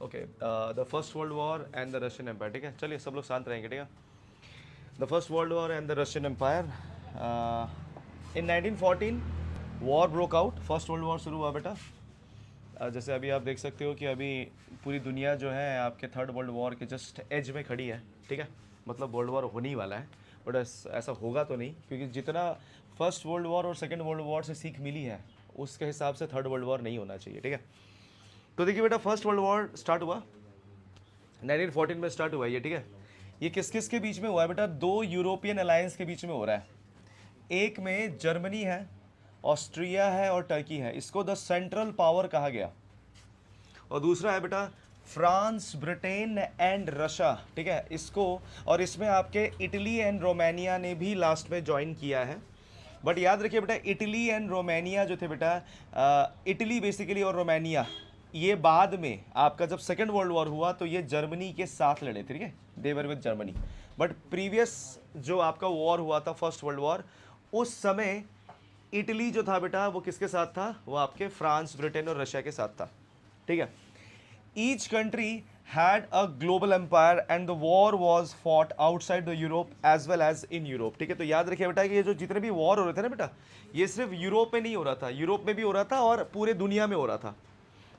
Okay, the first world war and the Russian empire, ठीक है, चलिए सब लोग शांत रहेंगे, ठीक है। The first world war and the Russian empire, in 1914 war broke out, first world war शुरू हुआ बेटा। जैसे अभी आप देख सकते हो कि अभी पूरी दुनिया जो है आपके थर्ड वर्ल्ड वॉर के जस्ट एज में खड़ी है, ठीक है, मतलब वर्ल्ड वॉर होने ही वाला है, बट ऐसा होगा तो नहीं, क्योंकि जितना फर्स्ट वर्ल्ड वॉर और सेकेंड वर्ल्ड वॉर से सीख मिली है उसके हिसाब से थर्ड वर्ल्ड वॉर नहीं होना चाहिए, ठीक है। तो देखिए बेटा, फर्स्ट वर्ल्ड वॉर स्टार्ट हुआ 1914 में स्टार्ट हुआ ये, ठीक है। ये किस किस के बीच में हुआ है बेटा? दो यूरोपियन अलायंस के बीच में हो रहा है। एक में जर्मनी है, ऑस्ट्रिया है और टर्की है, इसको द सेंट्रल पावर कहा गया। और दूसरा है बेटा फ्रांस, ब्रिटेन एंड रशिया, ठीक है, इसको, और इसमें आपके इटली एंड रोमानिया ने भी लास्ट में ज्वाइन किया है। बट याद रखिए बेटा, इटली एंड रोमानिया जो थे बेटा, इटली बेसिकली और रोमानिया, ये बाद में आपका जब सेकेंड वर्ल्ड वॉर हुआ तो ये जर्मनी के साथ लड़े थे, ठीक है, they were with Germany. But previous जो आपका वॉर हुआ था फर्स्ट वर्ल्ड वॉर, उस समय इटली जो था बेटा वो किसके साथ था? वो आपके फ्रांस, ब्रिटेन और रशिया के साथ था, ठीक है। Each country had a global empire and the war was fought outside the Europe as well as in Europe, ठीक है। तो याद रखिए बेटा कि ये जो जितने भी वॉर हो रहे थे ना बेटा, ये सिर्फ यूरोप में नहीं हो रहा था, यूरोप में भी हो रहा था और पूरे दुनिया में हो रहा था।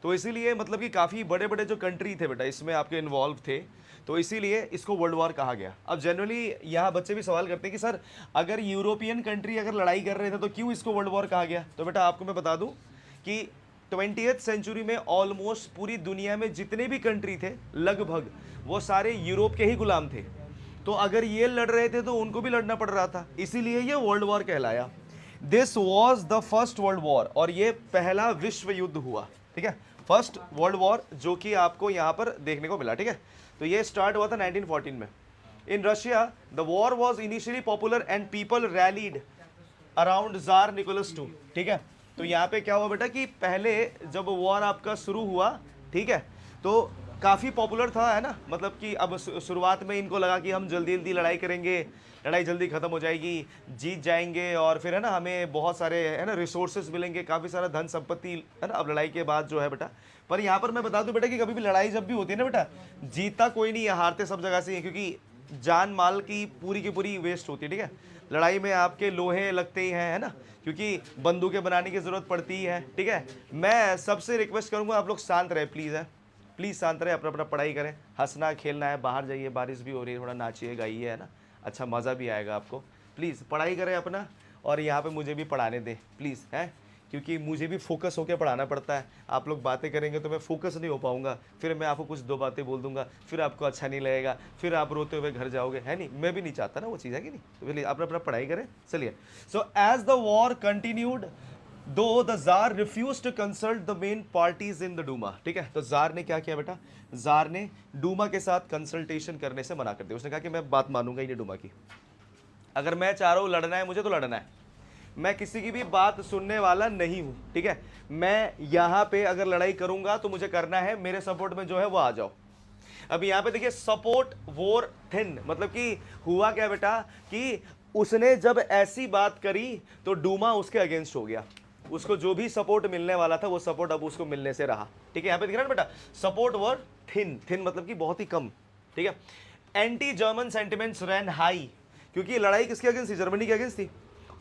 तो इसीलिए मतलब कि काफ़ी बड़े बड़े जो कंट्री थे बेटा इसमें आपके इन्वॉल्व थे, तो इसीलिए इसको वर्ल्ड वॉर कहा गया। अब जनरली यहाँ बच्चे भी सवाल करते हैं कि सर अगर यूरोपियन कंट्री अगर लड़ाई कर रहे थे तो क्यों इसको वर्ल्ड वॉर कहा गया? तो बेटा आपको मैं बता दूं कि 20th सेंचुरी में ऑलमोस्ट पूरी दुनिया में जितने भी कंट्री थे लगभग वो सारे यूरोप के ही गुलाम थे। तो अगर ये लड़ रहे थे तो उनको भी लड़ना पड़ रहा था, इसीलिए ये वर्ल्ड वॉर कहलाया। This was the first world war, और ये पहला विश्व युद्ध हुआ, ठीक है, फर्स्ट वर्ल्ड वॉर जो कि आपको यहाँ पर देखने को मिला, ठीक है। तो ये स्टार्ट हुआ था 1914 में। In Russia the war was initially popular and people rallied around tsar Nicholas two, ठीक है। तो यहाँ पे क्या हुआ बेटा कि पहले जब वॉर आपका शुरू हुआ, ठीक है, तो काफ़ी पॉपुलर था, है ना, मतलब कि अब शुरुआत में इनको लगा कि हम जल्दी जल्दी लड़ाई करेंगे, लड़ाई जल्दी ख़त्म हो जाएगी, जीत जाएंगे और फिर है ना हमें बहुत सारे है ना रिसोर्सेज मिलेंगे, काफ़ी सारा धन संपत्ति, है ना, अब लड़ाई के बाद जो है बेटा। पर यहाँ पर मैं बता दूं बेटा कि कभी भी लड़ाई जब भी होती है ना बेटा, जीतता कोई नहीं है, हारते सब जगह से ही, क्योंकि जान माल की पूरी वेस्ट होती है, ठीक है। लड़ाई में आपके लोहे लगते ही हैं, है ना, क्योंकि बंदूकें बनाने की ज़रूरत पड़ती ही है, ठीक है। मैं सबसे रिक्वेस्ट करूँगा आप लोग शांत रहे प्लीज़, है प्लीज़ शांत रहे, अपना अपना पढ़ाई करें, हंसना खेलना है, बाहर जाइए, बारिश भी हो रही है, थोड़ा नाचिए गाइए, है ना, अच्छा मज़ा भी आएगा आपको। प्लीज़ पढ़ाई करें अपना, और यहाँ पे मुझे भी पढ़ाने दें प्लीज़, है, क्योंकि मुझे भी फोकस होकर पढ़ाना पड़ता है। आप लोग बातें करेंगे तो मैं फोकस नहीं हो पाऊंगा, फिर मैं आपको कुछ दो बातें बोल दूंगा, फिर आपको अच्छा नहीं लगेगा, फिर आप रोते हुए घर जाओगे, है नहीं, मैं भी नहीं चाहता ना वो चीज़, है कि नहीं। तो फिर अपना अपना पढ़ाई करें, चलिए। So as the war continued though the tsar refuse to consult the main parties in the Duma, ठीक है। तो जार ने क्या किया बेटा? जार ने डूमा के साथ कंसल्टेशन करने से मना कर दिया। उसने कहा कि मैं बात मानूंगा ही नहीं डूमा की, अगर मैं चाह रहा हूँ लड़ना है मुझे तो लड़ना है, मैं किसी की भी बात सुनने वाला नहीं हूं, ठीक है। मैं यहां पे अगर लड़ाई करूंगा तो मुझे करना है, मेरे सपोर्ट में जो है वो आ जाओ। अब यहां पे देखिए सपोर्ट वॉर थिन, मतलब कि हुआ क्या बेटा कि उसने जब ऐसी बात करी तो डूमा उसके अगेंस्ट हो गया, उसको जो भी सपोर्ट मिलने वाला था वो सपोर्ट अब उसको मिलने से रहा, ठीक है। यहां पे दिख रहा है ना बेटा, सपोर्ट वॉर थिन, थिन मतलब कि बहुत ही कम, ठीक है। एंटी जर्मन सेंटिमेंट्स रैन हाई, क्योंकि लड़ाई किसके अगेंस्ट थी? जर्मनी के अगेंस्ट थी।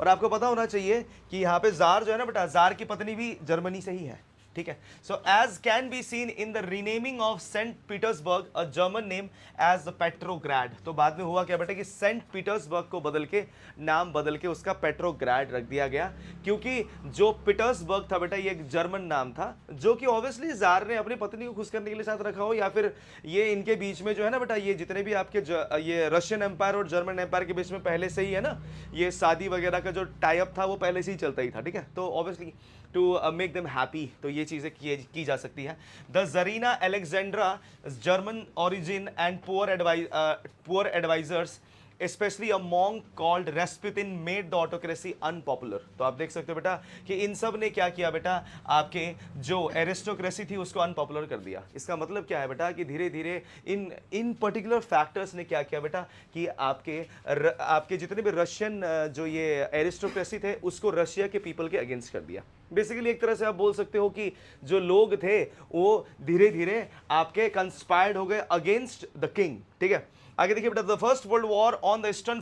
और आपको पता होना चाहिए कि यहाँ पे जार जो है ना बेटा, जार की पत्नी भी जर्मनी से ही है, ठीक है। So as can be seen in the renaming of Saint Petersburg a German name as the Petrograd. तो बाद में हुआ क्या बेटा कि सेंट पीटर्सबर्ग को बदल के, नाम बदल के उसका पेट्रोग्राड रख दिया गया, क्योंकि जो पीटर्सबर्ग था बेटा ये एक जर्मन नाम था, जो कि ऑब्वियसली जार ने अपनी पत्नी को खुश करने के लिए साथ रखा हो, या फिर ये इनके बीच में जो है ना बेटा, ये जितने भी आपके ये रशियन एम्पायर और जर्मन एम्पायर के बीच में पहले से ही है ना, ये शादी वगैरह का जो टाइप था वो पहले से ही चलता ही था, ठीक है। तो obviously to make them happy, तो ये चीज़ें की जा सकती है। The tsarina Alexandra, German origin and poor advisers especially a monk called Rasputin made the autocracy unpopular. तो आप देख सकते हो बेटा कि इन सब ने क्या किया बेटा, आपके जो एरिस्टोक्रेसी थी उसको अनपॉपुलर कर दिया। इसका मतलब क्या है बेटा कि धीरे धीरे इन इन पर्टिकुलर फैक्टर्स ने क्या किया बेटा कि आपके जितने भी रशियन जो ये एरिस्टोक्रेसी थे उसको रशिया के पीपल के अगेंस्ट कर दिया। बेसिकली एक तरह से आप बोल सकते हो कि जो लोग थे वो धीरे धीरे आपके कंस्पायर्ड हो गए अगेंस्ट द किंग। ठीक है, आगे देखिए बेटा, the first world war on the eastern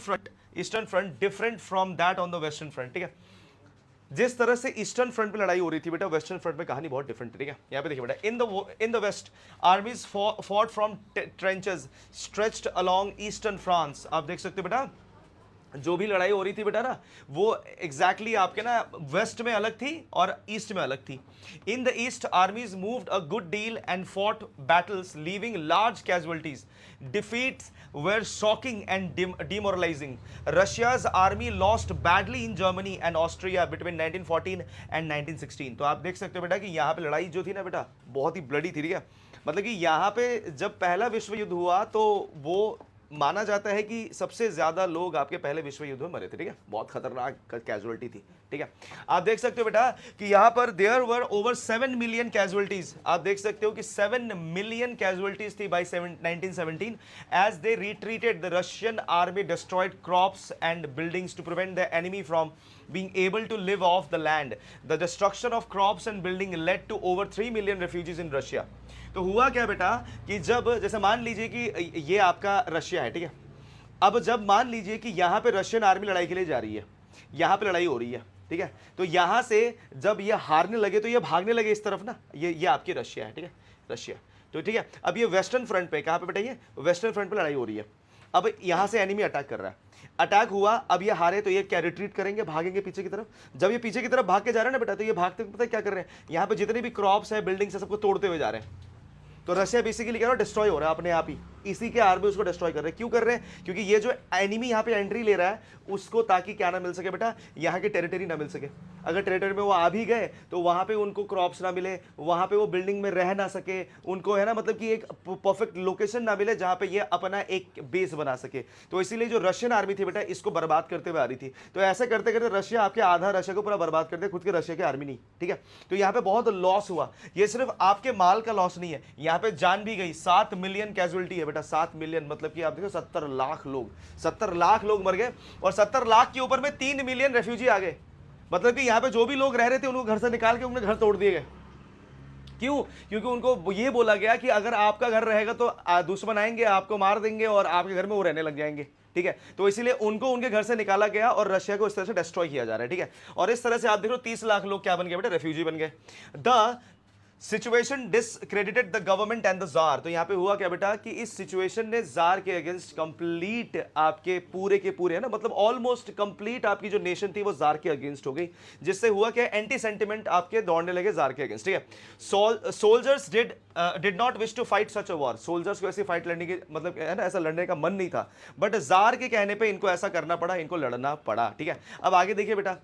front different from that on the western front. ठीक है, जिस तरह से ईस्टर्न फ्रंट पे लड़ाई हो रही थी बेटा, वेस्टर्न फ्रंट में कहानी बहुत डिफरेंट है। ठीक है, यहाँ पे देखिए बेटा, in the west armies fought from trenches stretched along eastern France. आप देख सकते हो बेटा जो भी लड़ाई हो रही थी बेटा ना, वो एग्जैक्टली आपके ना वेस्ट में अलग थी और ईस्ट में अलग थी। In the east आर्मीज moved a good deal and fought battles leaving large casualties. Defeats were shocking and demoralizing. Russia's army lost badly in Germany and Austria between 1914 and 1916. तो आप देख सकते हो बेटा कि यहाँ पे लड़ाई जो थी ना बेटा बहुत ही ब्लडी थी। ठीक है, मतलब कि यहाँ पे जब पहला विश्व युद्ध हुआ तो वो माना जाता है कि सबसे ज्यादा लोग आपके पहले विश्व युद्ध में मरे थे। ठीक है, बहुत खतरनाक कैजुअलिटी थी। ठीक है, आप देख सकते हो बेटा कि यहां पर there were over 7 million casualties. आप देख सकते हो कि 7 मिलियन कैजुअलिटीज थी by 1917 as they retreated. The Russian army destroyed crops and buildings to prevent the enemy from being able to live off the land. The destruction of crops and building led to over 3 million refugees in Russia. तो हुआ क्या बेटा कि जब जैसे मान लीजिए कि ये आपका रशिया है। ठीक है, अब जब मान लीजिए कि यहाँ पे रशियन आर्मी लड़ाई के लिए जा रही है, यहाँ पे लड़ाई हो रही है। ठीक है, तो यहाँ से जब ये हारने लगे तो ये भागने लगे इस तरफ ना, ये आपकी रशिया है। ठीक है, रशिया। तो ठीक है, अब ये वेस्टर्न फ्रंट पे, कहाँ पे बेटा, ये वेस्टर्न फ्रंट पे लड़ाई हो रही है। अब यहाँ से एनिमी अटैक कर रहा है, अटैक हुआ, अब ये हारे तो ये क्या रिट्रीट करेंगे, भागेंगे पीछे की तरफ। जब ये पीछे की तरफ भाग के जा रहे हैं ना बेटा, तो ये भागते पता है क्या कर रहे हैं, यहाँ पे जितने भी क्रॉप्स है, बिल्डिंग्स है, सबको तोड़ते हुए जा रहे हैं। तो रशिया बेसिकली क्या हो रहा है, डिस्ट्रॉय हो रहा है अपने आप ही, इसी के आर्मी उसको डिस्ट्रॉय कर रहे हैं। क्यों कर रहे हैं, क्योंकि ये जो एनिमी यहाँ पे एंट्री ले रहा है उसको ताकि क्या ना मिल सके बेटा, यहाँ की टेरिटरी ना मिल सके। अगर टेरिटरी में वो आ भी गए तो वहाँ पे उनको क्रॉप्स ना मिले, वहाँ पे वो बिल्डिंग में रह ना सके, उनको है ना मतलब कि एक परफेक्ट लोकेशन ना मिले जहाँ पे ये अपना एक बेस बना सके। तो इसीलिए जो रशियन आर्मी थी बेटा इसको बर्बाद करते हुए आ रही थी। तो ऐसा करते करते रशिया आपके आधा रशिया को पूरा बर्बाद करते, खुद के रशिया की आर्मी नहीं। ठीक है, तो यहाँ पे बहुत लॉस हुआ। ये सिर्फ आपके माल का लॉस नहीं है, यहाँ पे जान भी गई। 7 मिलियन कैजुअलिटी है बेटा, 7 मिलियन मतलब कि आप देखो 70 लाख लोग, 70 लाख लोग मर गए और 70 लाख के ऊपर में 3 मिलियन रेफ्यूजी आ गए। मतलब कि यहाँ पे जो भी लोग रह रहे थे उनको घर से निकाल के उनके घर तोड़ दिए गए। क्यों, क्योंकि उनको ये बोला गया कि अगर आपका घर रहेगा तो दुश्मन आएंगे, आपको मार देंगे और आपके घर में वो रहने लग जाएंगे। ठीक है, तो इसीलिए उनको उनके घर से निकाला गया और रशिया को इस तरह से डिस्ट्रॉय किया जा रहा है। ठीक है, और इस तरह से आप देखो 30 लाख लोग क्या बन गए बेटा, रेफ्यूजी बन गए। The situation discredited the government and the tsar. तो यहां पे हुआ क्या बेटा कि इस सिचुएशन ने जार के अगेंस्ट कंप्लीट आपके पूरे के पूरे है ना, मतलब ऑलमोस्ट कंप्लीट आपकी जो नेशन थी वो जार के अगेंस्ट हो गई, जिससे हुआ क्या, एंटी सेंटिमेंट आपके दौड़ने लगे जार के अगेंस्ट। ठीक है, soldiers did not wish to fight such a war. Soldiers को ऐसी फाइट लड़ने की मतलब है ना, ऐसा लड़ने का मन नहीं था, बट जार के कहने पर इनको ऐसा करना पड़ा, इनको लड़ना पड़ा। ठीक है, अब आगे देखिए बेटा,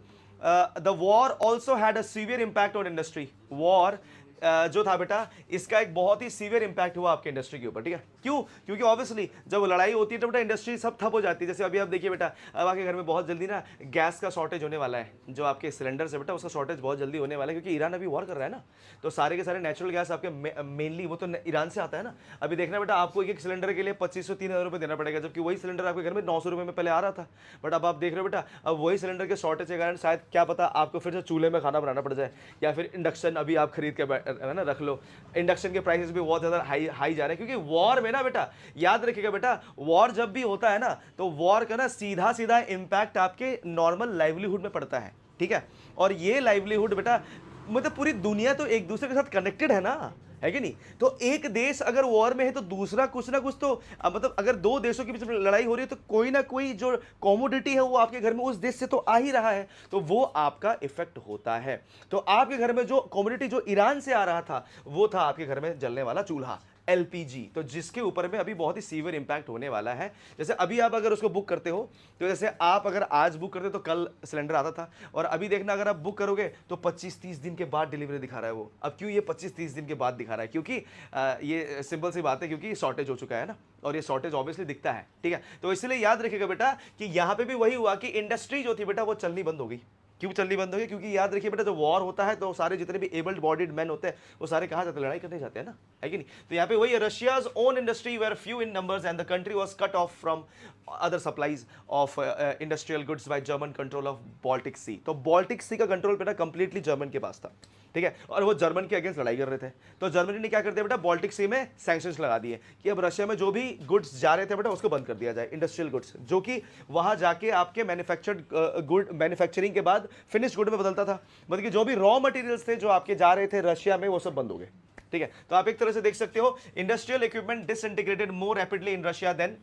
the war also had a severe impact on industry. War जो था बेटा इसका एक बहुत ही सीवियर इंपैक्ट हुआ आपके इंडस्ट्री के ऊपर। ठीक है, क्यों, क्योंकि ऑब्वियसली जब लड़ाई होती है तो बेटा इंडस्ट्री सब ठप हो जाती है। जैसे अभी आप देखिए बेटा, अब आपके घर में बहुत जल्दी ना गैस का शॉर्टेज होने वाला है, जो आपके सिलेंडर से बेटा उसका शॉर्टेज बहुत जल्दी होने वाला है, क्योंकि ईरान अभी वॉर कर रहा है ना, तो सारे के सारे नेचुरल गैस आपके मेनली वो तो ईरान से आता है ना। अभी देखना बेटा आपको एक सिलेंडर के लिए 2500-3000 रुपये देना पड़ेगा, जबकि वही सिलेंडर आपके घर में 900 रुपये में पहले आ रहा था। बट अब आप देख रहे हो बेटा, अब वही सिलेंडर के शॉर्टेज के कारण शायद क्या पता आपको फिर से चूल्हे में खाना बनाना पड़ जाए, या फिर इंडक्शन अभी आप खरीद के है ना रख लो। इंडक्शन के प्राइसेस भी बहुत ज़्यादा हाई जा रहे हैं, क्योंकि वॉर में ना बेटा याद रखिएगा बेटा, वॉर जब भी होता है ना तो वॉर का ना सीधा सीधा इंपैक्ट आपके नॉर्मल लाइवलीहुड में पड़ता है। ठीक है, और ये लाइवलीहुड बेटा मतलब पूरी दुनिया तो एक दूसरे के साथ कनेक्टेड है ना, है कि नहीं। तो एक देश अगर वॉर में है तो दूसरा कुछ ना कुछ तो मतलब अगर दो देशों के बीच में लड़ाई हो रही है तो कोई ना कोई जो कॉमोडिटी है वो आपके घर में उस देश से तो आ ही रहा है, तो वो आपका इफेक्ट होता है। तो आपके घर में जो कॉमोडिटी जो ईरान से आ रहा था वो था आपके घर में जलने वाला चूल्हा। एलपीजी, तो जिसके ऊपर में अभी बहुत ही सीवियर इंपैक्ट होने वाला है। जैसे अभी आप अगर उसको बुक करते हो, तो जैसे आप अगर आज बुक करते हो तो कल सिलेंडर आता था, और अभी देखना अगर आप बुक करोगे तो 25-30 दिन के बाद डिलीवरी दिखा रहा है वो। अब क्यों ये 25-30 दिन के बाद दिखा रहा है? क्योंकि ये सिंपल सी बात है, क्योंकि शॉर्टेज हो चुका है ना, और ये शॉर्टेज ऑब्वियसली दिखता है, ठीक है। तो इसलिए याद रखिएगा बेटा कि यहाँ पे भी वही हुआ कि इंडस्ट्री जो थी बेटा वो चलनी बंद हो गई। क्यों चलनी बंद हो गई? क्योंकि याद रखिए बेटा, जब वॉर होता है तो सारे जितने भी एबल्ड बॉडीड मैन होते हैं वो सारे कहाँ जाते हैं? लड़ाई करने जाते हैं ना, है कि नहीं? तो यहाँ पे वही, Russia's own industry were few in numbers and the country was cut off from other supplies of industrial goods by German control of Baltic Sea. तो बाल्टिक सी का कंट्रोल बेटा कंप्लीटली जर्मन के पास था, ठीक है, और वो जर्मन के अगेंस्ट लड़ाई कर रहे थे। तो जर्मनी ने क्या कर दिया बेटा? बाल्टिक सी में सैंक्शंस लगा दिए कि अब रशिया में जो भी गुड्स जा रहे थे बेटा उसको बंद कर दिया जाए, इंडस्ट्रियल गुड्स, जो कि वहां जाके आपके मैन्युफैक्चर्ड गुड, मैन्युफैक्चरिंग के बाद फिनिश गुड में बदलता था। मतलब कि जो भी रॉ मटेरियल्स थे जो आपके जा रहे थे रशिया में, वो सब बंद हो गए, ठीक है। तो आप एक तरह से देख सकते हो, industrial equipment disintegrated more rapidly in Russia than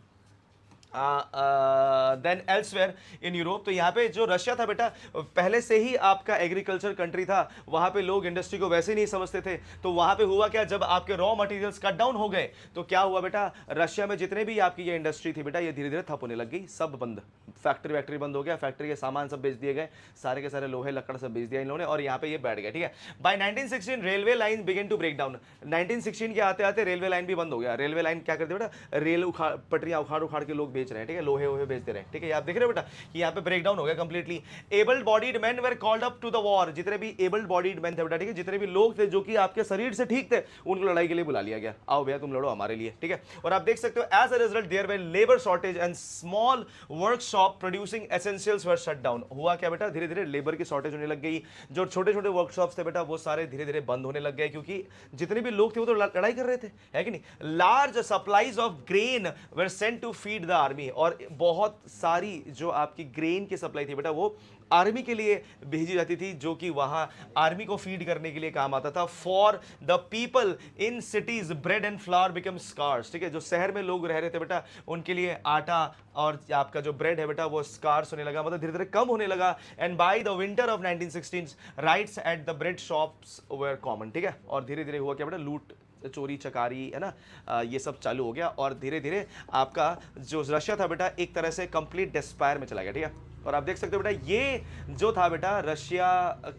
elsewhere in Europe. तो यहाँ पे जो रशिया था बेटा, पहले से ही आपका एग्रीकल्चर कंट्री था, वहाँ पे लोग इंडस्ट्री को वैसे ही नहीं समझते थे। तो वहाँ पे हुआ क्या, जब आपके रॉ मटेरियल्स कट डाउन हो गए तो क्या हुआ बेटा, रशिया में जितने भी आपकी ये इंडस्ट्री थी बेटा, ये धीरे धीरे ठप होने लग गई, सब बंद, फैक्ट्री वैक्ट्री बंद हो गया, फैक्ट्री के सामान सब बेच दिए गए, सारे के सारे लोहे लकड़ सब बेच दिया इन लोगों ने, और यहाँ पे ये बैठ गया, ठीक है। By 1916 railway line begin to break down. 1916 के आते आते रेलवे लाइन भी बंद हो गया। रेलवे लाइन क्या करते बेटा, रेल पटरियां उखाड़ उखाड़ के लोग बेच रहे हैं, ठीक है, लोहे बेचते रहे, ठीक है। आप देख रहे हो बेटा कि यहाँ पे ब्रेकडाउन हो गया completely. Abled bodied man were called up to the war. जितने भी एबल्ड बॉडीड मैन थे बेटा, ठीक है, जितने भी लोग थे जो कि आपके शरीर से ठीक थे, उनको लड़ाई के लिए बुला लिया गया, आओ भैया तुम लड़ो हमारे लिए, ठीक है। और आप देख सकते हो, as a result there were labour shortage and small workshop producing essentials were shut down. हुआ क्या बेटा, धीरे धीरे लेबर की शॉर्टेज होने लग गई। जो छोटे छोटे वर्कशॉप्स थे बेटा वो सारे धीरे धीरे बंद होने लग गए, क्योंकि जितने भी लोग थे वो तो लड़ाई कर रहे थे, है कि नहीं। Large supplies of grain were sent to feed the army. और बहुत सारी जो आपकी ग्रेन की सप्लाई थी बेटा वो आर्मी के लिए भेजी जाती थी, जो कि वहां आर्मी को फीड करने के लिए काम आता था। For the people in cities bread and flour become scarce, ठीक है। जो शहर में लोग रह रहे थे बेटा, उनके लिए आटा और आपका जो ब्रेड है बेटा वो स्कार्स होने लगा, मतलब धीरे धीरे कम होने लगा। And by the winter of 1916 rights at the bread shops were common, ठीक है। और धीरे धीरे हुआ क्या बेटा, लूट चोरी चकारी, है ना, ये सब चालू हो गया, और धीरे धीरे आपका जो रशिया था बेटा एक तरह से कंप्लीट डिस्पायर में चला गया, ठीक है। और आप देख सकते हो बेटा, ये जो था बेटा रशिया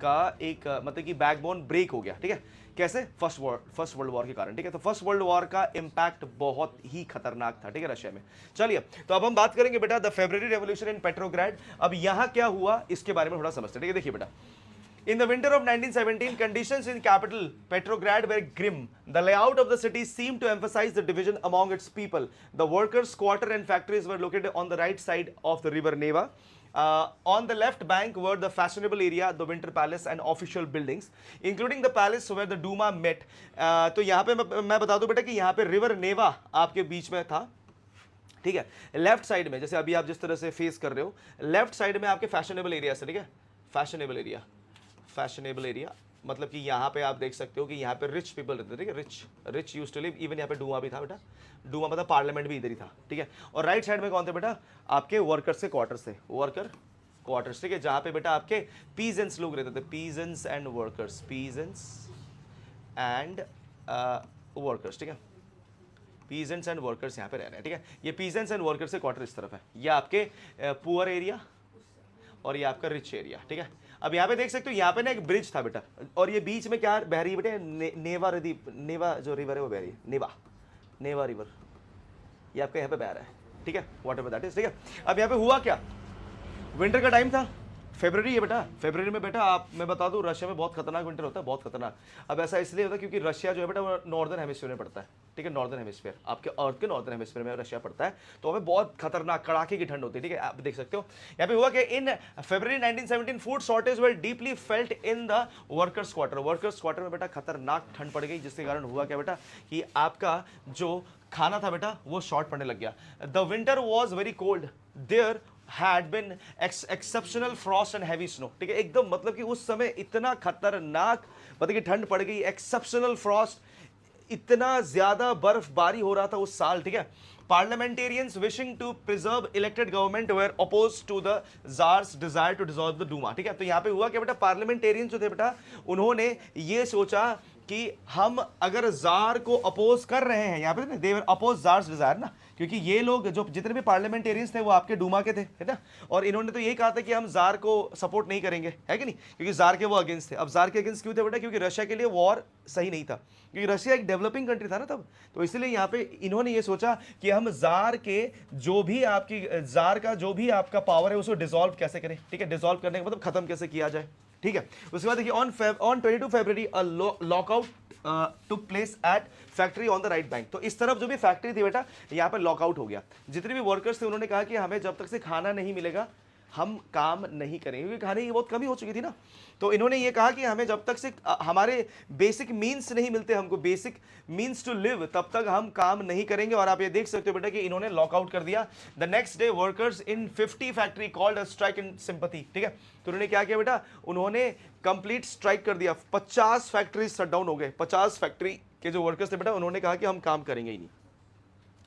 का एक मतलब कि बैकबोन ब्रेक हो गया, ठीक है। कैसे? फर्स्ट वर्ल्ड वॉर के कारण, ठीक है। तो फर्स्ट वर्ल्ड वॉर का इंपैक्ट बहुत ही खतरनाक था, ठीक है, रशिया में। चलिए, तो अब हम बात करेंगे बेटा the February revolution in Petrograd. अब यहां क्या हुआ इसके बारे में थोड़ा समझते हैं, ठीक है। देखिए बेटा, in the winter of 1917, conditions in capital Petrograd were grim. The layout of the city seemed to emphasize the division among its people. The workers' quarter and factories were located on the right side of the river Neva. On the left bank were the fashionable area, the Winter Palace, and official buildings, including the palace where the Duma met. तो यहाँ पे मैं बता दूं बेटा कि यहाँ पे रिवर नेवा आपके बीच में था, ठीक है। लेफ्ट साइड में, जैसे अभी आप जिस तरह से फेस कर रहे हो, लेफ्ट साइड में आपके फैशनेबल एरिया से, ठीक है, फैशनेबल एरिया मतलब कि यहाँ पे आप देख सकते हो कि यहाँ पे रिच पीपल रहते थे, ठीक है, rich used to live. Even यहाँ पे डूमा भी था बेटा, डूमा मतलब पार्लियामेंट भी इधर ही था, ठीक है। और राइट साइड में कौन थे बेटा, आपके वर्कर्स के क्वार्टर्स थे, वर्कर क्वार्टर्स, ठीक है, जहाँ पे बेटा आपके पीजेंट्स लोग रहते थे, peasants and workers, peasants and workers, ठीक है। पीजेंट्स एंड वर्कर्स यहाँ पे रह रहे हैं, ठीक है। ये पीजेंट्स एंड वर्कर्स के क्वार्टर इस तरफ है, ये आपके पुअर एरिया और ये आपका रिच एरिया, ठीक है। अब यहाँ पे देख सकते हो, यहाँ पे ना एक ब्रिज था बेटा, और ये बीच में क्या बह रही है बेटे, नेवा नदी, नेवा जो रिवर है वो बह रही है, नेवा रिवर, ये आपका यहाँ पे बह रहा है, ठीक है, वॉट एवर दैट इज, ठीक है। अब यहाँ पे हुआ क्या, विंटर का टाइम था, फरवरी है बेटा, फरवरी में बेटा आप मैं बता दूं रशिया में बहुत खतरनाक विंटर होता है, बहुत खतरनाक। अब ऐसा इसलिए होता है क्योंकि रशिया जो है बेटा वो नॉर्दर्न हेमिस्फीयर में पड़ता है, ठीक है, नॉर्दर्न हेमिस्फीयर, आपके अर्थ के नॉर्दर्न हेमिस्फीयर में रशिया पड़ता है, तो हमें बहुत खतरनाक कड़ाके की ठंड होती है, ठीक है। आप देख सकते हो यहाँ पे हुआ कि इन फरवरी 1917 food shortage were deeply felt in the workers quarter में बेटा खतरनाक ठंड पड़ गई, जिसके कारण हुआ क्या बेटा कि आपका जो खाना था बेटा वो शॉर्ट पड़ने लग गया। The winter was very cold, there had been exceptional frost and heavy snow, ठीक है, एकदम मतलब कि उस समय इतना खतरनाक मतलब कि ठंड पड़ गई, एक्सेप्शनल फ्रॉस्ट, इतना ज्यादा बर्फबारी हो रहा था उस साल, ठीक है। Parliamentarians wishing to preserve elected government were opposed to the Tsar's desire to dissolve the Duma, ठीक है। तो यहाँ पे हुआ क्या बेटा, पार्लियामेंटेरियंस जो थे बेटा उन्होंने ये सोचा कि हम अगर जार को अपोज कर रहे हैं, यहाँ पे दे अपोज जार्स डिजायर ना, क्योंकि ये लोग जो जितने भी पार्लियामेंटेरियंस थे वो आपके डूमा के थे, है ना, और इन्होंने तो यही कहा था कि हम जार को सपोर्ट नहीं करेंगे, है कि नहीं, क्योंकि जार के वो अगेंस्ट थे। अब जार के अगेंस्ट क्यों थे बेटा? क्योंकि रशिया के लिए वॉर सही नहीं था, क्योंकि रशिया एक डेवलपिंग कंट्री था ना तब, तो इसलिए यहाँ पे इन्होंने ये सोचा कि हम जार के जो भी आपकी जार का जो भी आपका पावर है उसको डिसॉल्व कैसे करें, ठीक है, डिसॉल्व करने का मतलब खत्म कैसे किया जाए, ठीक है। उसके बाद देखिए on 22 February a lockout took place at factory on the right bank. तो इस तरफ जो भी फैक्ट्री थी बेटा यहाँ पर लॉकआउट हो गया। जितने भी वर्कर्स थे उन्होंने कहा कि हमें जब तक से खाना नहीं मिलेगा हम काम नहीं करेंगे, क्योंकि खाने की बहुत कमी हो चुकी थी ना। तो इन्होंने ये कहा कि हमें जब तक से हमारे बेसिक मीन्स नहीं मिलते, हमको बेसिक मीन्स टू लिव, तब तक हम काम नहीं करेंगे। और आप ये देख सकते हो बेटा कि इन्होंने लॉकआउट कर दिया। The next day workers in 50 factory called a strike in sympathy, ठीक है। तो उन्होंने क्या किया बेटा? उन्होंने कंप्लीट स्ट्राइक कर दिया। 50 फैक्ट्री शट डाउन हो गए। 50 फैक्ट्री के जो वर्कर्स थे बेटा उन्होंने कहा कि हम काम करेंगे ही नहीं।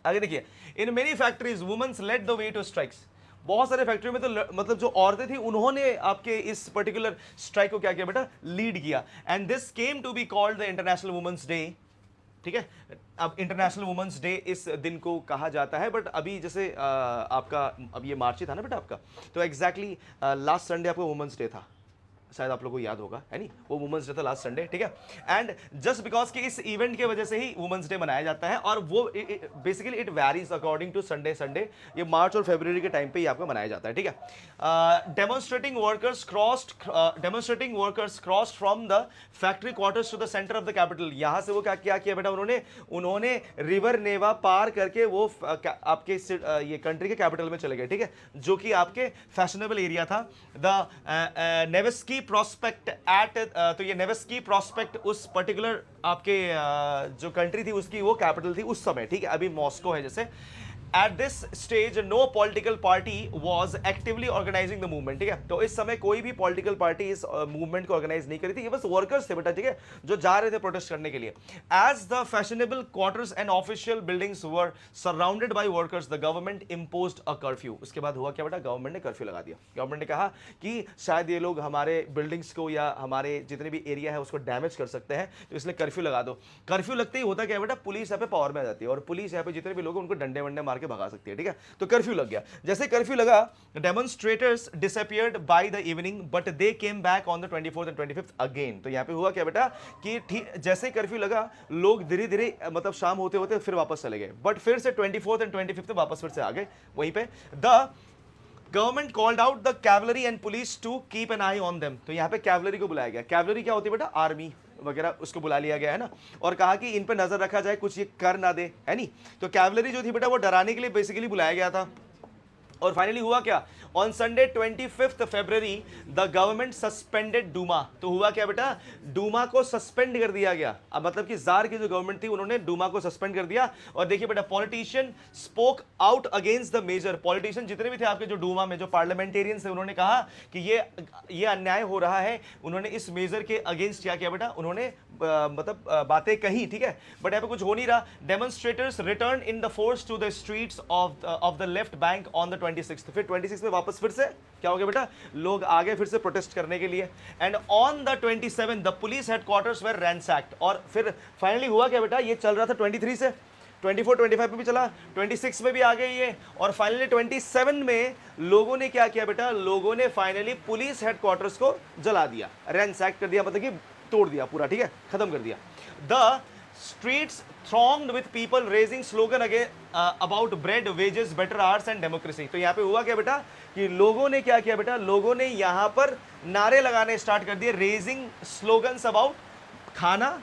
आगे देखिए, in many factories womens led the way to strikes. बहुत सारे फैक्ट्रियों में तो मतलब जो औरतें थी उन्होंने आपके इस पर्टिकुलर स्ट्राइक को क्या किया बेटा? लीड किया। And this came to be called the international womens day, ठीक है। अब इंटरनेशनल वुमेन्स डे इस दिन को कहा जाता है। बट अभी जैसे आपका अब ये मार्च ही था ना बेटा आपका, तो एग्जैक्टली लास्ट संडे आपका वुमेन्स डे था, शायद आप लोगों को याद होगा, है नहीं, वो वुमेंस डे था लास्ट संडे, ठीक है। एंड जस्ट बिकॉज कि इस इवेंट के वजह से ही वुमेंस डे मनाया जाता है, और वो basically it varies according to Sunday, ये मार्च और फरवरी के टाइम पे ही आपको मनाया जाता है, ठीक है। Demonstrating workers crossed from the factory quarters to the centre of the capital. यहां से वो क्या किया बेटा? उन्होंने रिवर नेवा पार करके वो आपके ये कंट्री के कैपिटल में चले गए, ठीक है, जो कि आपके फैशनेबल एरिया था। द नेवेस्की प्रॉस्पेक्ट एट, तो ये नेवेस्की प्रॉस्पेक्ट उस पर्टिकुलर आपके जो कंट्री थी उसकी वो कैपिटल थी उस समय, ठीक है। अभी मॉस्को है जैसे। At this stage no political party was actively organising the movement, ठीक है। तो इस समय कोई भी पॉलिटिकल पार्टी इस मूवमेंट को ऑर्गेनाइज नहीं करी थी, ये बस वर्कर्स थे बेटा, ठीक है, जो जा रहे थे प्रोटेस्ट करने के लिए। As the fashionable quarters and official buildings were surrounded by workers, the government imposed a curfew. उसके बाद हुआ क्या बेटा? गवर्नमेंट ने कर्फ्यू लगा दिया। गवर्नमेंट ने कहा कि शायद ये लोग हमारे बिल्डिंग्स को या हमारे जितने भी एरिया है उसको डैमेज कर सकते हैं, तो इसलिए कर्फ्यू लगा दो। कर्फ्यू लगते ही होता क्या बेटा? पुलिस यहाँ पे पावर में आ जाती है, और पुलिस यहाँ पे जितने भी लोग उनको डंडे वंडे मार के भगा सकती है, ठीक है। तो कर्फ्यू लग गया। जैसे कर्फ्यू लगा, demonstrators disappeared by the evening but they came back on the 24th and 25th again. तो यहाँ पे हुआ क्या बेटा कि ठीक जैसे कर्फ्यू लगा, लोग धीरे धीरे मतलब शाम होते होते फिर वापस चले गए, बट फिर से 24th एंड 25th वापस फिर से आ गए वहीं पे। The government called out the cavalry and police to keep an eye on them. तो यहाँ पे कैवलरी को बुलाया गया। कैवलरी क्या होती है बेटा? आर्मी वगैरह, उसको बुला लिया गया है ना, और कहा कि इन पे नजर रखा जाए, कुछ ये कर ना दे, है नहीं। तो कैवलरी जो थी बेटा वो डराने के लिए बेसिकली बुलाया गया था। और फाइनली हुआ क्या? On Sunday 25 February the government suspended Duma. तो हुआ क्या बेटा? डूमा को सस्पेंड कर दिया गया। अब मतलब कि जार की जो गवर्नमेंट थी उन्होंने डूमा को सस्पेंड कर दिया। और देखिए बेटा, politician spoke out against the measure. Politician जितने भी थे आपके जो डूमा में जो पार्लियामेंटेरियंस थे उन्होंने कहा कि ये अन्याय हो रहा है। उन्होंने इस मेजर के अगेंस्ट क्या किया बेटा? उन्होंने मतलब बातें कही, ठीक है, बट यहाँ पे कुछ हो नहीं रहा। Demonstrators return in the force to the streets of the left bank on the 26th। फिर 26 में वापस फिर से क्या हो गया बेटा? लोग आगे फिर से प्रोटेस्ट करने के लिए। And on the 27th the police headquarters were ransacked. और फिर फाइनली हुआ क्या बेटा? ये चल रहा था 23 से, 24, 25 पे भी चला, 26 में भी आ गई ये, और फाइनली 27 में लोगों ने क्या किया बेटा? लोगों ने फाइनली पुलिस हेडक्वार्टर्स को जला दिया, रैंसैक्ड कर दिया, मतलब कि तोड़ दिया पूरा, ठीक है, खत्म कर दिया। The streets thronged with people raising slogan again about bread, wages, better hours and democracy। तो यहाँ पे हुआ क्या बेटा कि लोगों ने क्या किया बेटा? लोगों ने यहाँ पर नारे लगाने स्टार्ट कर दिए, रेजिंग स्लोगन्स अबाउट खाना,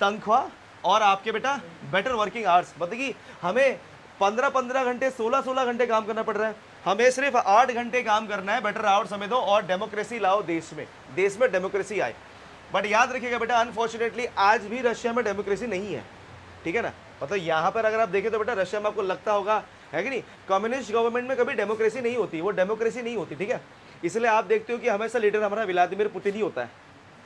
तनख्वाह और आपके बेटा बेटर वर्किंग आवर्स। मतलब कि हमें 15-15 घंटे 16-16 घंटे काम करना पड़ रहा है, हमें सिर्फ 8 घंटे काम करना है, बेटर आवर्स हमें दो, और डेमोक्रेसी लाओ देश में डेमोक्रेसी आए। बट याद रखिएगा बेटा, अनफॉर्चुनेटली आज भी रशिया में डेमोक्रेसी नहीं है, ठीक है ना। मतलब यहाँ पर अगर आप देखें तो बेटा रशिया में आपको लगता होगा, है कि नहीं, कम्युनिस्ट गवर्नमेंट में कभी डेमोक्रेसी नहीं होती, वो डेमोक्रेसी नहीं होती, ठीक है। इसलिए आप देखते हो कि हमेशा लीडर हमारा व्लादिमीर पुतिन ही होता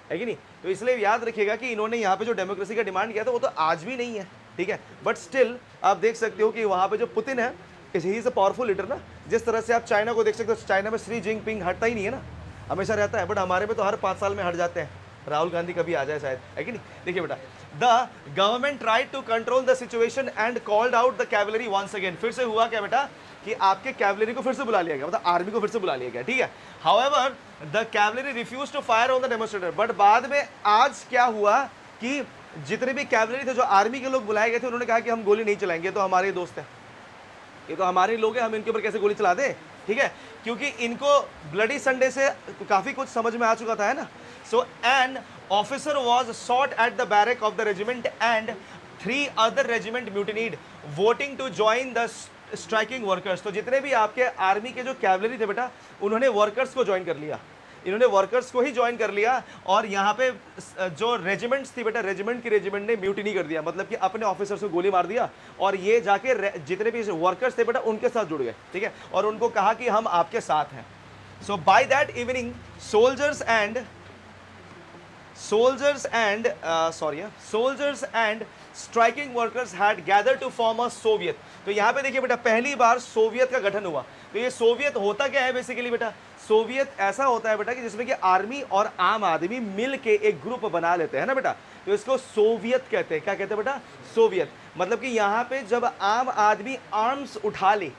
है कि नहीं। तो इसलिए याद रखिएगा कि इन्होंने यहाँ पे जो डेमोक्रेसी का डिमांड किया था वो तो आज भी नहीं है, ठीक है। बट स्टिल आप देख सकते हो कि वहाँ पे जो पुतिन है, he is a powerful leader ना। जिस तरह से आप चाइना को देख सकते हो, चाइना में शी जिनपिंग हटता ही नहीं है ना, हमेशा रहता है, बट हमारे में तो हर 5 साल में हट जाते हैं। राहुल गांधी कभी आ जाए शायद, है कि नहीं। देखिए बेटा, the government tried to control the situation and called out the cavalry once again. फिर से हुआ क्या बेटा कि आपके कैवलरी को फिर से बुला लिया गया, मतलब आर्मी को फिर से बुला लिया गया, ठीक है। However the cavalry refuse to fire on the demonstrator, but बाद में आज क्या हुआ कि जितने भी कैवलरी थे, जो आर्मी के लोग बुलाए गए थे, उन्होंने कहा कि हम गोली नहीं चलाएंगे, तो हमारे दोस्त हैं, ये तो हमारे लोग हैं, हम इनके ऊपर कैसे गोली चला दें, ठीक है, क्योंकि इनको ब्लडी संडे से काफी कुछ समझ में आ चुका था, है ना। So an officer was shot at the barrack of the regiment and 3 other regiment mutinied voting to join the striking workers. तो जितने भी आपके आर्मी के जो कैवलरी थे बेटा, उन्होंने वर्कर्स को ज्वाइन कर लिया, इन्होंने वर्कर्स को ही ज्वाइन कर लिया, और यहाँ पे जो रेजिमेंट्स थी बेटा, रेजिमेंट ने म्यूटिनी कर दिया, मतलब कि अपने ऑफिसर्स को गोली मार दिया, और ये जाके जितने भी वर्कर्स थे बेटा उनके साथ जुड़ गए, ठीक है, और उनको कहा कि हम आपके साथ हैं। So by that evening soldiers and striking workers had gather to form a soviet. तो यहाँ पे देखिए बेटा, पहली बार सोवियत का गठन हुआ। तो ये सोवियत होता क्या है बेसिकली बेटा, सोवियत ऐसा होता है बेटा कि जिसमें कि आर्मी और आम आदमी मिल के एक ग्रुप बना लेते हैं ना बेटा, तो इसको सोवियत कहते हैं। क्या कहते हैं बेटा, सोवियत। मतलब कि यहाँ पे जब आम आदमी आर्म्स उठा ले,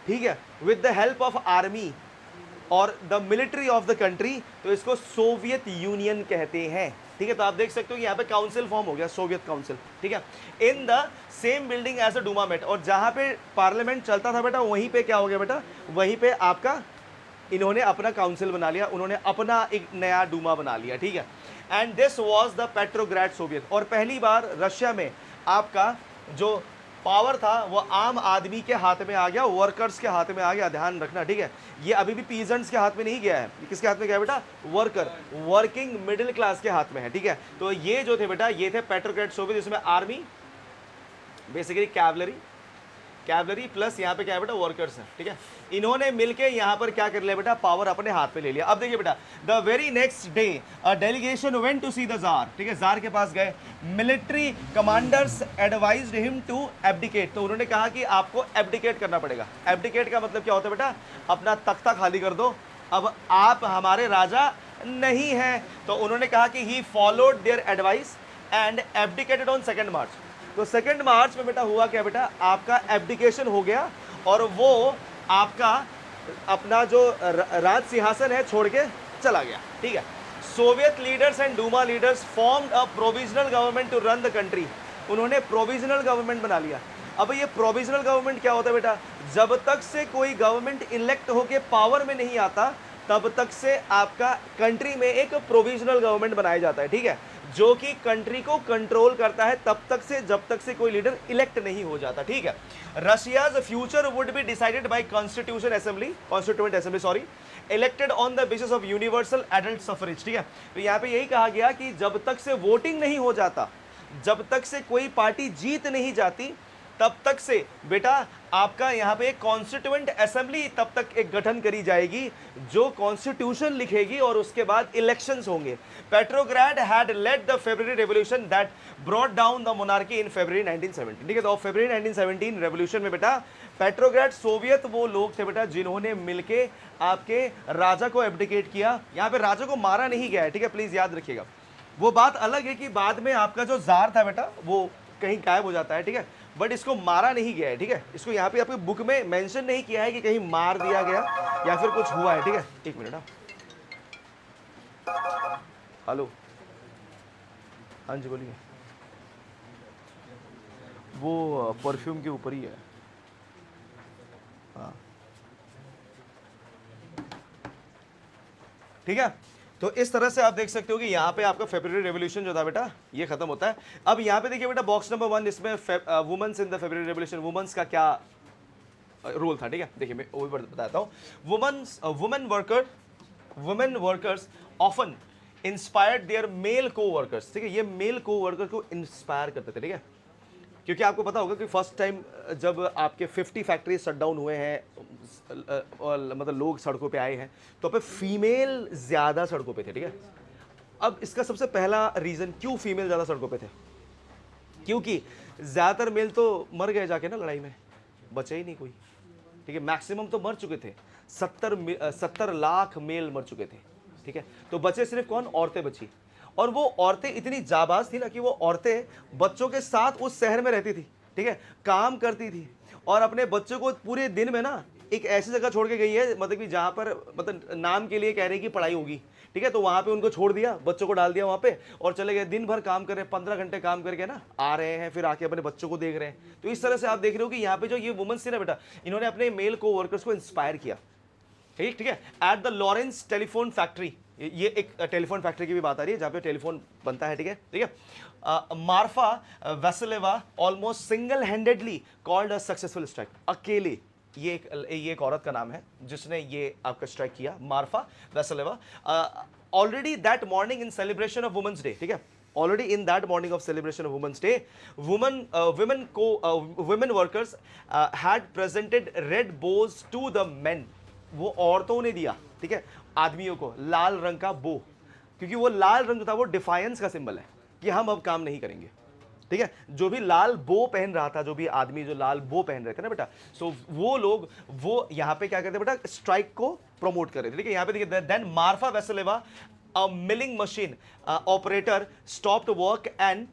ठीक है, with the help of army और the military of the country, तो इसको सोवियत यूनियन कहते हैं, ठीक है। तो आप देख सकते हो कि यहाँ पे काउंसिल फॉर्म हो गया, सोवियत काउंसिल, ठीक है, in the same building as a Duma met. और जहाँ पे पार्लियामेंट चलता था बेटा, वहीं पे क्या हो गया बेटा, वहीं पे आपका इन्होंने अपना काउंसिल बना लिया, उन्होंने अपना एक नया डूमा बना लिया, ठीक है। And this was the Petrograd Soviet. और पहली बार रशिया में आपका जो पावर था वो आम आदमी के हाथ में आ गया, वर्कर्स के हाथ में आ गया, ध्यान रखना, ठीक है। ये अभी भी पीजेंट्स के हाथ में नहीं गया है, किसके हाथ में गया बेटा, वर्कर, वर्किंग मिडिल क्लास के हाथ में है, ठीक है। तो ये जो थे बेटा, ये थे पेट्रोग्राड सोवियत, जिसमें आर्मी, बेसिकली कैवलरी प्लस यहाँ पे क्या है बेटा, वर्कर्स हैं, ठीक है। इन्होंने मिलके यहाँ पर क्या कर लिया बेटा, पावर अपने हाथ पे ले लिया। अब देखिए बेटा, the very next day a delegation went to see the tsar, ठीक है, जार के पास गए। Military commanders advised him to abdicate. तो उन्होंने कहा कि आपको एब्डिकेट करना पड़ेगा। एब्डिकेट का मतलब क्या होता है बेटा, अपना तख्ता खाली कर दो, अब आप हमारे राजा नहीं हैं। तो उन्होंने कहा कि he followed their advice and abdicated on 2 मार्च। तो 2 मार्च में बेटा हुआ क्या बेटा, आपका एब्डिकेशन हो गया, और वो आपका अपना जो राज सिंहासन है छोड़ के चला गया, ठीक है। Soviet leaders and Duma leaders formed a provisional government to run the country. उन्होंने प्रोविजनल गवर्नमेंट बना लिया। अब ये प्रोविजनल गवर्नमेंट क्या होता है बेटा, जब तक से कोई गवर्नमेंट इलेक्ट होके पावर में नहीं आता, तब तक से आपका कंट्री में एक प्रोविजनल गवर्नमेंट बनाया जाता है, ठीक है, जो कि कंट्री को कंट्रोल करता है तब तक से, जब तक से कोई लीडर इलेक्ट नहीं हो जाता, ठीक है। Russia's future would be decided by constituent assembly sorry, elected on the basis of universal adult suffrage, ठीक है। तो यहाँ पे यही कहा गया कि जब तक से वोटिंग नहीं हो जाता, जब तक से कोई पार्टी जीत नहीं जाती, तब तक से बेटा आपका यहाँ पे एक कॉन्स्टिट्यूएंट असेंबली तब तक एक गठन करी जाएगी जो कॉन्स्टिट्यूशन लिखेगी, और उसके बाद इलेक्शंस होंगे। Petrograd had led the February revolution that brought down the monarchy in February 1917, ठीक है। तो फेब्रुअरी 1917 रेवोल्यूशन में बेटा पेट्रोग्राड सोवियत वो लोग थे बेटा जिन्होंने मिलके आपके राजा को एब्डिकेट किया। यहाँ पे राजा को मारा नहीं गया है, ठीक है, प्लीज याद रखिएगा। वो बात अलग है कि बाद में आपका जो जार था बेटा वो कहीं गायब हो जाता है, ठीक है, बट इसको मारा नहीं गया है, ठीक है। इसको यहाँ पे आपके बुक में मेंशन नहीं किया है कि कहीं मार दिया गया या फिर कुछ हुआ है, ठीक है। एक मिनट, हेलो, हाँ जी बोलिए। वो परफ्यूम के ऊपर ही है, हाँ, ठीक है। तो इस तरह से आप देख सकते हो कि यहाँ पे आपका फेब्रुअरी रेवोल्यूशन जो था बेटा ये खत्म होता है। अब यहाँ पे देखिए बेटा बॉक्स नंबर 1, इसमें womens in the February revolution, womens का क्या रोल था, ठीक है। देखिए मैं वो भी बताता हूँ। Women workers often inspired there mail को वर्कर्स, ठीक है, ये मेल को वर्कर को इंस्पायर करते थे, ठीक है, क्योंकि आपको पता होगा कि फर्स्ट टाइम जब आपके 50 फैक्ट्रीज शट डाउन हुए हैं, मतलब लोग सड़कों पे आए हैं, तो पे फीमेल ज़्यादा सड़कों पे थे, ठीक है। अब इसका सबसे पहला रीज़न क्यों फीमेल ज़्यादा सड़कों पे थे, क्योंकि ज़्यादातर मेल तो मर गए जाके ना लड़ाई में, बचे ही नहीं कोई, ठीक है। मैक्सिमम तो मर चुके थे, 70 लाख मेल मर चुके थे, ठीक है। तो बचे सिर्फ कौन, औरतें बची। और वो औरतें इतनी जाबाज थी ना कि वो औरतें बच्चों के साथ उस शहर में रहती थी, ठीक है, काम करती थी और अपने बच्चों को पूरे दिन में ना एक ऐसी जगह छोड़ के गई है, मतलब कि जहाँ पर मतलब नाम के लिए कह रही कि पढ़ाई होगी, ठीक है, तो वहाँ पे उनको छोड़ दिया, बच्चों को डाल दिया वहाँ पे और चले गए। दिन भर काम कर रहे हैं, 15 घंटे काम करके ना आ रहे हैं, फिर आके अपने बच्चों को देख रहे हैं। तो इस तरह से आप देख रहे हो कि यहाँ पे जो ये वुमेन्स थी ना बेटा, इन्होंने अपने मेल को वर्कर्स को इंस्पायर किया। ठीक ठीक है। At the Lawrence telephone factory, ये एक टेलीफोन फैक्ट्री की भी बात आ रही है जहाँ पे टेलीफोन बनता है, ठीक है ठीक है। Marfa Vasilyeva almost single handedly called a successful strike. अकेले ये एक औरत का नाम है जिसने ये आपका स्ट्राइक किया, Marfa Vasilyeva. Already that morning in celebration of women's day, ठीक है, already in that morning of celebration of women's day, women workers had presented red bows to the men. वो औरतों ने दिया, ठीक है, आदमियों को लाल रंग का बो, क्योंकि वो लाल रंग जो था वो डिफायंस का सिंबल है कि हम अब काम नहीं करेंगे, ठीक है। जो भी लाल बो पहन रहा था, जो भी आदमी जो लाल बो पहन रहे थे ना बेटा, सो वो लोग वो यहाँ पे क्या करते बेटा, स्ट्राइक को प्रमोट कर रहे थे, ठीक है। यहाँ पे देखिए, then Marfa Vasilyeva a milling machine operator stopped work and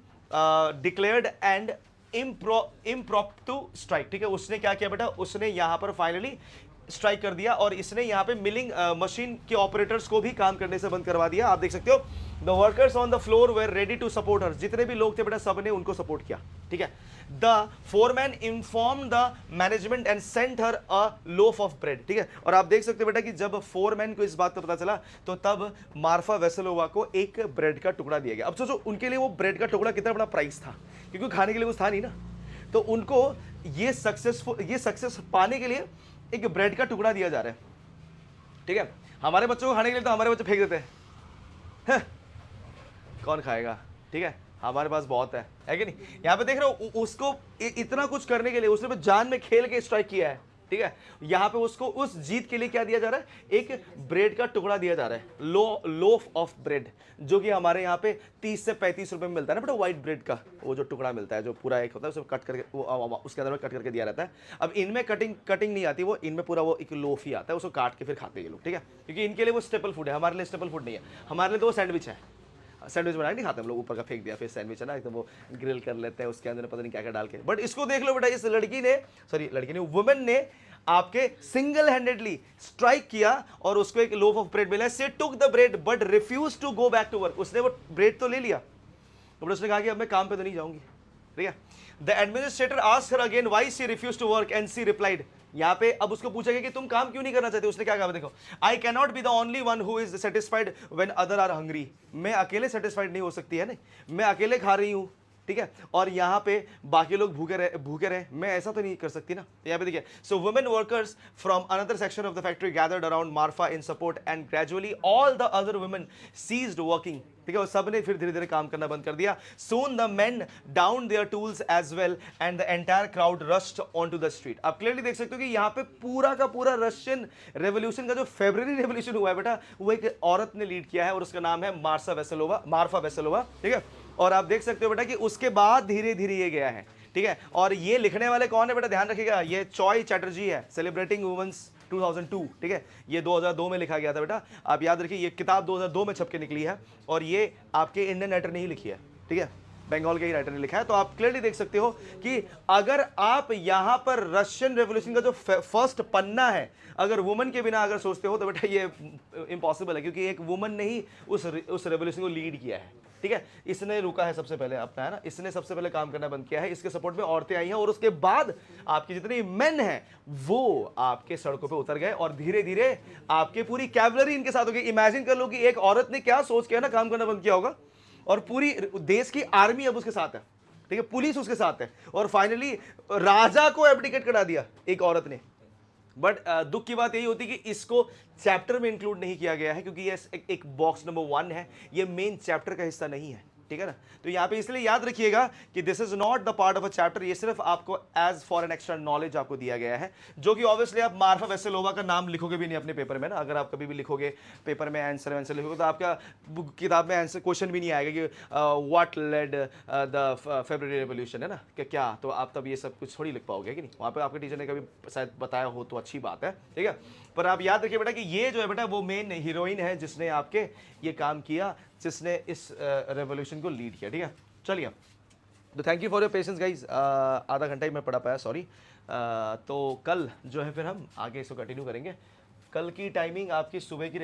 declared an impromptu strike, ठीक है। उसने क्या किया बेटा, उसने यहाँ पर फाइनली स्ट्राइक कर दिया और इसने यहाँ पे मिलिंग मशीन के ऑपरेटर्स को भी काम करने से बंद करवा दिया। आप देख सकते हो, the workers on the floor were ready to support her. जितने भी लोग थे बेटा, सब ने उनको सपोर्ट किया, ठीक है। The foreman inform the management and sent her a loaf of bread, ठीक है। और आप देख सकते हो बेटा कि जब फोरमैन को इस बात का पता चला तो तब मार्फा वेसेलोवा को एक ब्रेड का टुकड़ा दिया गया। अब सोचो उनके लिए वो ब्रेड का टुकड़ा कितना बड़ा प्राइस था, क्योंकि खाने के लिए कुछ था नहीं ना, तो उनको ये सक्सेस पाने के लिए एक ब्रेड का टुकड़ा दिया जा रहा है, ठीक है। हमारे बच्चों को खाने के लिए तो हमारे बच्चे फेंक देते हैं, कौन खाएगा, ठीक है, हमारे पास बहुत है कि नहीं। यहां पे देख रहे हो, उसको इतना कुछ करने के लिए उसने जान में खेल के स्ट्राइक किया है, ठीक है। यहां पे उसको उस जीत के लिए क्या दिया जा रहा है, एक ब्रेड का टुकड़ा दिया जा रहा है, लोफ ऑफ ब्रेड, जो कि हमारे यहाँ पे 30 से 35 रुपए में मिलता है ना बेटा, व्हाइट ब्रेड का वो जो टुकड़ा मिलता है, जो पूरा एक होता है, उसे कट करके वो उसके अंदर में कट करके दिया रहता है। अब इनमें कटिंग नहीं आती, वो इनमें पूरा वो एक लोफ ही आता है, उसको काट के फिर खाते हैं ये लोग, ठीक है, क्योंकि इनके लिए वो स्टेपल फूड है, हमारे लिए स्टेपल फूड नहीं है। हमारे लिए तो वो सैंडविच है, सैंडविच बना नहीं खाते हम लोग, ऊपर का फेंक दिया, फिर सैंडविच है ना, एकदम वो ग्रिल कर लेते हैं, उसके अंदर पता नहीं क्या क्या डाल के। बट इसको देख लो बेटा, इस लड़की ने वुमेन ने आपके सिंगल हैंडेडली स्ट्राइक किया और उसको एक लोफ ऑफ ब्रेड मिला। She took the bread but refuse to go back to work. उसने वो ब्रेड तो ले लिया, तो उसने कहा कि अब मैं काम पे तो नहीं जाऊंगी, ठीक है। The administrator asked her again why she refuse to work and she replied. यहाँ पे अब उसको पूछा गया कि तुम काम क्यों नहीं करना चाहते। उसने क्या कहा, देखो, I can not be the only one who is satisfied when other are hungry. मैं अकेले सेटिस्फाइड नहीं हो सकती है, नहीं, मैं अकेले खा रही हूँ, ठीक है, और यहाँ पे बाकी लोग भूखे रहे, मैं ऐसा तो नहीं कर सकती ना। यहाँ पे देखिए, so women workers from another section of the factory gathered around Marfa in support and gradually all the other women ceased working, ठीक है, और सब ने फिर धीरे धीरे काम करना बंद कर दिया। Soon the men down their tools as well and the entire crowd rushed on to the street. आप क्लियरली देख सकते हो कि यहाँ पे पूरा का पूरा रशियन रेवोल्यूशन का जो फेब्रुअरी रेवोल्यूशन हुआ है बेटा, वो एक औरत ने लीड किया है और उसका नाम है मार्फा वेसेलोवा, ठीक है। और आप देख सकते हो बेटा कि उसके बाद धीरे धीरे ये गया है, ठीक है। और ये लिखने वाले कौन है बेटा, ध्यान रखिएगा, ये चॉय चैटर्जी है, सेलिब्रेटिंग वुमेन्स 2002, ठीक है। ये 2002 में लिखा गया था बेटा, आप याद रखिए, ये किताब 2002 में छप के निकली है और ये आपके इंडियन राइटर ने ही लिखी है, ठीक है, बंगाल के ही राइटर ने लिखा है। तो आप क्लियरली देख सकते हो कि अगर आप यहाँ पर रशियन रेवोल्यूशन का जो फर्स्ट पन्ना है, अगर वुमन के बिना अगर सोचते हो तो बेटा ये इम्पॉसिबल है, क्योंकि एक वुमन ने ही उस रेवोल्यूशन को लीड किया है, ठीक है। इसने रुका है सबसे पहले अपना, है ना, इसने सबसे पहले काम करना बंद किया है, इसके सपोर्ट में औरतें आई हैं और उसके बाद आपके जितने मेन हैं वो आपके सड़कों पे उतर गए और धीरे धीरे आपके पूरी कैवलरी इनके साथ हो गई। इमेजिन कर लो कि एक औरत ने क्या सोच के ना काम करना बंद किया होगा, और पूरी देश की आर्मी अब उसके साथ है, ठीक है, पुलिस उसके साथ है, और फाइनली राजा को एब्डिकेट करा दिया एक औरत ने। बट दुख की बात यही होती कि इसको चैप्टर में इंक्लूड नहीं किया गया है, क्योंकि ये एक बॉक्स नंबर 1 है, ये मेन चैप्टर का हिस्सा नहीं है, ठीक है ना। तो यहाँ पे इसलिए याद रखिएगा कि this is not the part of a chapter, ये सिर्फ आपको as for an extra knowledge आपको दिया गया है, जो कि ऑब्वियसली आप मार्फा वेसेलोवा का नाम लिखोगे भी नहीं अपने पेपर में ना। अगर आप कभी भी लिखोगे पेपर में आंसर लिखोगे तो आपका किताब में आंसर क्वेश्चन भी नहीं आएगा कि what led the February revolution, है ना, कि क्या, तो आप तब ये सब कुछ थोड़ी लिख पाओगे कि नहीं। वहाँ पर आपके टीचर ने कभी शायद बताया हो तो अच्छी बात है, ठीक है। पर आप याद रखिए बेटा कि ये जो है बेटा वो मेन हीरोइन है जिसने आपके ये काम किया जिसने इस रेवोल्यूशन को लीड किया, ठीक है। चलिए, तो thank you for your patience guys, आधा घंटा ही मैं पढ़ा पाया, सॉरी। तो कल जो है फिर हम आगे इसको कंटिन्यू करेंगे। कल की टाइमिंग आपकी सुबह की